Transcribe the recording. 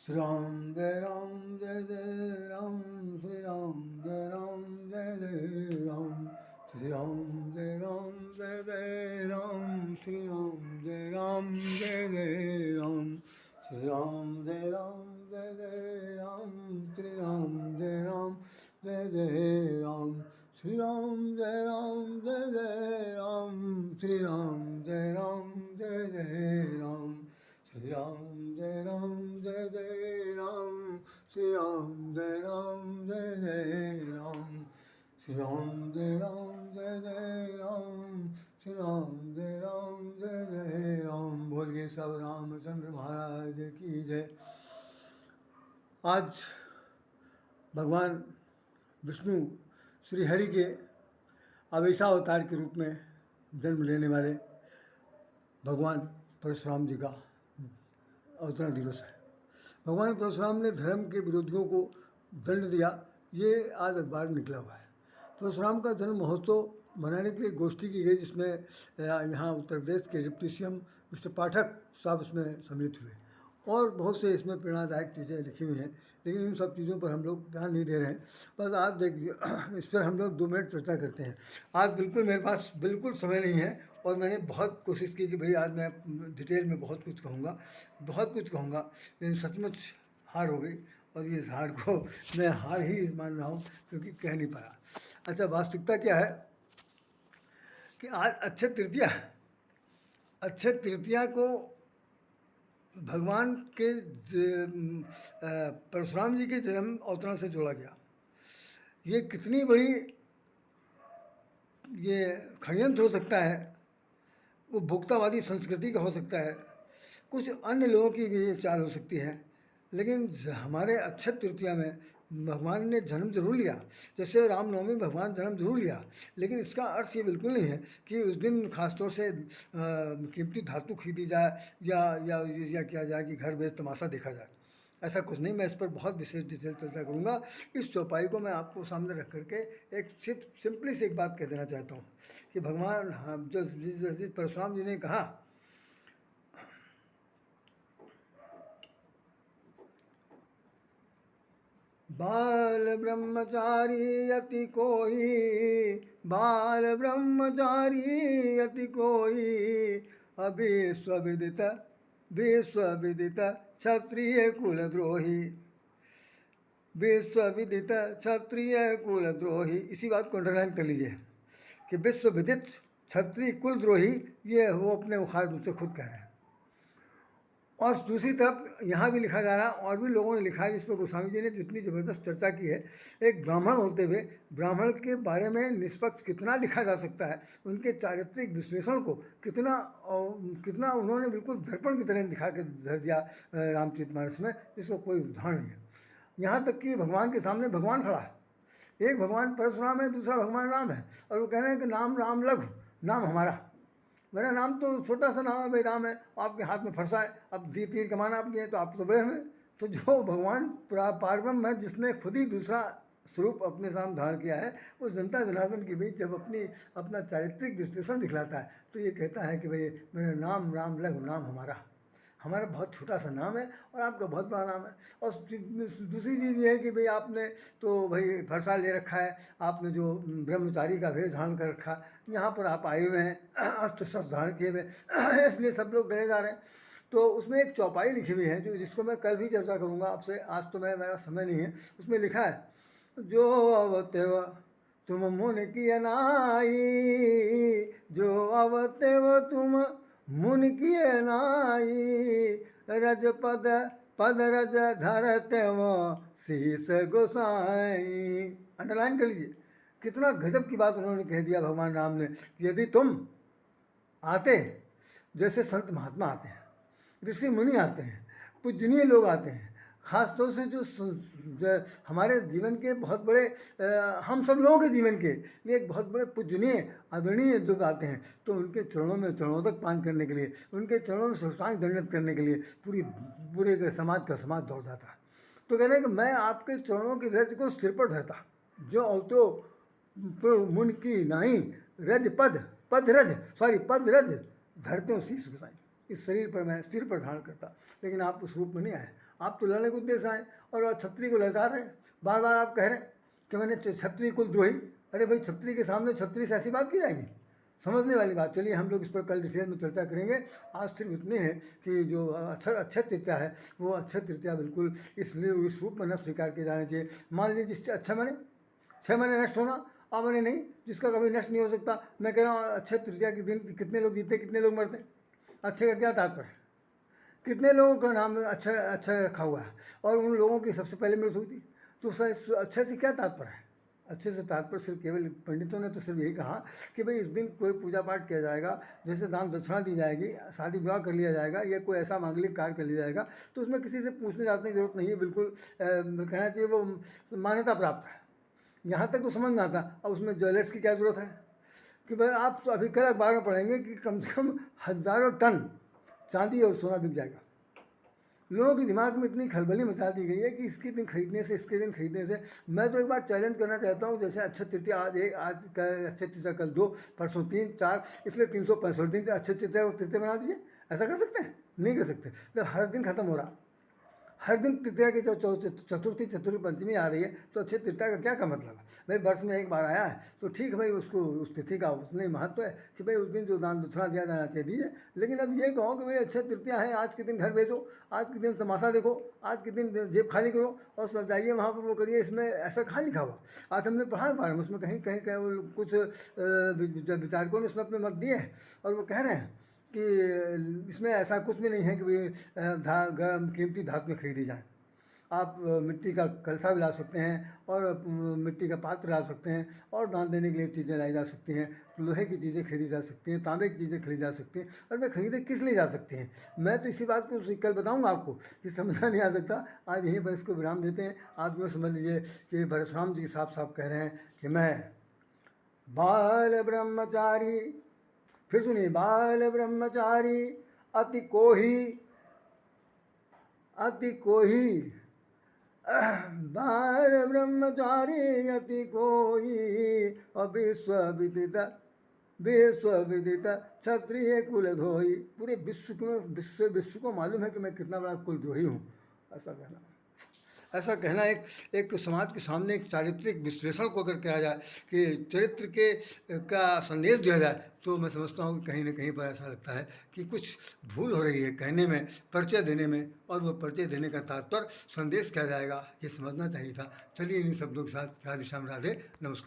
राम जय राम श्री राम जय राम श्री राम जय राम श्री राम जय राम श्री राम जय राम श्री राम जय राम श्री राम जय राम श्री राम जय राम श्री राम जय राम श्री राम जय राम श्री राम जय राम बोलिए सब रामचंद्र महाराज की जय। आज भगवान विष्णु श्री हरि के अवतार के रूप में जन्म लेने वाले भगवान परशुराम जी का अवतरण दिवस है। भगवान परशुराम ने धर्म के विरोधियों को दंड दिया, ये आज अखबार में निकला हुआ है। परशुराम का जन्म महोत्सव मनाने के लिए गोष्ठी की गई, जिसमें यहाँ उत्तर प्रदेश के डिप्टी सीएम मिस्टर पाठक साहब इसमें सम्मिलित हुए और बहुत से इसमें प्रेरणादायक चीज़ें लिखी हुई हैं, लेकिन इन सब चीज़ों पर हम लोग ध्यान नहीं दे रहे हैं। बस आज देखिए, इस पर हम लोग 2 मिनट चर्चा करते हैं। आज बिल्कुल मेरे पास बिल्कुल समय नहीं है और मैंने बहुत कोशिश की कि भाई आज मैं डिटेल में बहुत कुछ कहूँगा, लेकिन सचमुच हार हो गई और ये हार को मैं हार ही मान रहा हूँ क्योंकि कह नहीं पाया। अच्छा, वास्तविकता क्या है कि आज अक्षय तृतीया को भगवान के परशुराम जी के जन्म अवतरण से जोड़ा गया। ये कितनी बड़ी ये षड्यंत्र हो सकता है, वो भोक्तावादी संस्कृति का हो सकता है, कुछ अन्य लोगों की भी चाल हो सकती है, लेकिन हमारे अक्षय तृतीया में भगवान ने जन्म जरूर लिया। जैसे रामनवमी में भगवान जन्म जरूर लिया, लेकिन इसका अर्थ ये बिल्कुल नहीं है कि उस दिन खासतौर से कीमती धातु खरीदी जाए या किया जाए कि घर बेच तमाशा देखा जाए। ऐसा कुछ नहीं। मैं इस पर बहुत विशेष डिटेल चर्चा करूँगा। इस चौपाई को मैं आपको सामने रख करके एक सिंपली से एक बात कह देना चाहता हूँ कि भगवान जो परशुराम जी ने कहा, बाल ब्रह्मचारी यति कोई अविश्वविदित क्षत्रिय कुलद्रोही। इसी बात को अंडरलाइन कर लीजिए कि विश्वविदित क्षत्रिय कुलद्रोही, ये वो अपने मुखार मुझसे खुद कह रहे हैं। और दूसरी तरफ यहाँ भी लिखा जा रहा है, और भी लोगों ने लिखा है, जिस पर गोस्वामी जी ने जितनी ज़बरदस्त चर्चा की है। एक ब्राह्मण होते हुए ब्राह्मण के बारे में निष्पक्ष कितना लिखा जा सकता है, उनके चारित्रिक विश्लेषण को कितना उन्होंने बिल्कुल दर्पण की तरह दिखा के धर दिया रामचरितमानस में, जिसको कोई उदाहरण नहीं है। यहाँ तक कि भगवान के सामने भगवान खड़ा है, एक भगवान परशुराम है, दूसरा भगवान राम है, और वो कह रहे हैं कि नाम राम लघु, नाम हमारा। मेरा नाम तो छोटा सा नाम है भाई, राम है, आपके हाथ में फरसा है, अब तीर कमान आप लिए तो आप तो बड़े हैं। तो जो भगवान पारब्रह्म है, जिसने खुद ही दूसरा स्वरूप अपने सामने धारण किया है, वो जनता जनार्दन के बीच जब अपना चारित्रिक विश्लेषण दिखलाता है तो ये कहता है कि भाई मेरा नाम राम लघु, नाम हमारा बहुत छोटा सा नाम है और आपका बहुत बड़ा नाम है। और दूसरी चीज़ ये है कि भाई आपने तो भाई फरसा ले रखा है, आपने जो ब्रह्मचारी का वेश धारण कर रखा, यहाँ पर आप आए हुए हैं अस्त्र शस्त्र धारण किए हुए, इसलिए सब लोग डरे जा रहे हैं। तो उसमें एक चौपाई लिखी हुई है जिसको मैं कल भी चर्चा करूँगा आपसे, आज तो मेरा समय नहीं है। उसमें लिखा है, जो अवतेव तुम मुन की अनाई, जो अवतेव तुम मुन किए नाई, रज पद रज धरते वो शीस गोसाई। अंडरलाइन कर लीजिए, कितना गजब की बात उन्होंने कह दिया भगवान राम ने। यदि तुम आते, जैसे संत महात्मा आते हैं, ऋषि मुनि आते हैं, पूजनीय लोग आते हैं, ख़ास तौर से जो हमारे जीवन के बहुत बड़े हम सब लोगों के जीवन के लिए एक बहुत बड़े पूजनीय आदरणीय जो आते हैं, तो उनके चरणों तक पान करने के लिए, उनके चरणों में साष्टांग दंडवत करने के लिए पूरे समाज का समाज दौड़ जाता है। तो कह रहे हैं कि मैं आपके चरणों की रज को सिर पर धरता, जो अवतो मुन की नाई, पद रज धरते हो शीश गोसाई। इस शरीर पर मैं सिर पर धारण करता, लेकिन आप उस रूप में नहीं आए। आप तो लड़ने के उद्देश्य आए और क्षत्रिय को ललकार रहे। बार बार आप कह रहे हैं कि मैंने क्षत्रिय कुलद्रोही। अरे भाई, क्षत्रिय के सामने क्षत्रिय से ऐसी बात की जाएगी? समझने वाली बात। चलिए हम लोग इस पर कल डिटेल में चर्चा करेंगे। आज सिर्फ इतने हैं कि जो अक्षय तृतीया है वो अक्षय तृतीया बिल्कुल इसलिए इस रूप में न स्वीकार किया जाना चाहिए। मान लीजिए जिससे अच्छा माने 6 महीने नष्ट होना, मैंने नहीं, जिसका कभी नष्ट नहीं हो सकता। मैं कह रहा हूँ अक्षय तृतीया के दिन कितने लोग जीते, कितने लोग मरते? अक्षय का क्या तात्पर्य है? कितने लोगों का नाम अक्षय अक्षय रखा हुआ है और उन लोगों की सबसे पहले मृत्यु हुई थी। तो अक्षय से क्या तात्पर्य है? अच्छे से तात्पर्य सिर्फ केवल पंडितों ने तो सिर्फ यही कहा कि भाई इस दिन कोई पूजा पाठ किया जाएगा, जैसे दान दक्षिणा दी जाएगी, शादी विवाह कर लिया जाएगा या कोई ऐसा मांगलिक कार्य कर लिया जाएगा, तो उसमें किसी से पूछने जाने की जरूरत नहीं है। बिल्कुल कहना चाहिए वो मान्यता प्राप्त है। यहाँ तक तो समझ में आता। अब उसमें ज्वेलर्स की क्या ज़रूरत है कि भाई आप अभी कल अखबार में पढ़ेंगे कि कम से कम हज़ारों टन चांदी और सोना बिक जाएगा। लोगों के दिमाग में इतनी खलबली मचा दी गई है कि इसके दिन खरीदने से, इसके दिन खरीदने से। मैं तो एक बार चैलेंज करना चाहता हूँ, जैसे अक्षय तृतीया आज का अक्षय तृतीया कल 2, परसों 3, 4, इसलिए 365 दिन अक्षय तृतीया बना दीजिए। ऐसा कर सकते हैं? नहीं कर सकते। जब हर दिन खत्म हो रहा, हर दिन तृतीया की चतुर्थी पंचमी आ रही है, तो अक्षय तृतीया का क्या का मतलब है? भाई वर्ष में एक बार आया है तो ठीक है भाई, उसको उस तिथि का उतने ही महत्व है कि भाई उस दिन जो दान दक्षिणा दिया जाना चाहिए दीजिए। लेकिन अब ये कहो कि भाई अक्षय तृतीया है, आज के दिन घर भेजो, आज के दिन तमाशा देखो, आज के दिन जेब खाली करो और सब जाइए वहाँ पर वो करिए, इसमें ऐसा कहाँ लिखा हुआ? आज हमने पढ़ा बारे में, उसमें कहीं कहीं कहीं कुछ विचारकों ने उसमें अपने मत दिए हैं और वो कह रहे हैं कि इसमें ऐसा कुछ भी नहीं है कि भाई कीमती धातु में खरीदी जाए। आप मिट्टी का कलसा भी ला सकते हैं और मिट्टी का पात्र ला सकते हैं और दान देने के लिए चीज़ें लाई जा सकती हैं। लोहे की चीज़ें खरीदी जा सकती हैं, तांबे की चीज़ें खरीदी जा सकती हैं। और वे खरीदे किस लिए जा सकती हैं? मैं तो इसी बात को कल बताऊंगा आपको कि समझा नहीं आ सकता। आज यहीं पर इसको विराम देते हैं। आप यूँ समझ लीजिए कि परशुराम जी साफ साफ कह रहे हैं कि मैं बाल ब्रह्मचारी, फिर सुनिए, बाल ब्रह्मचारी अति कोही बाल ब्रह्मचारी अति कोही और विश्व विदित क्षत्रिय कुल धोई। पूरे विश्व को मालूम है कि मैं कितना बड़ा कुलद्रोही हूँ। ऐसा कहना एक समाज के सामने एक चारित्रिक विश्लेषण को अगर किया जाए कि चरित्र के का संदेश दिया जाए, तो मैं समझता हूँ कि कहीं ना कहीं पर ऐसा लगता है कि कुछ भूल हो रही है कहने में, परिचय देने में। और वो परिचय देने का तात्पर्य संदेश क्या जाएगा, ये समझना चाहिए था। चलिए इन शब्दों के साथ राधे श्याम, राधे नमस्कार।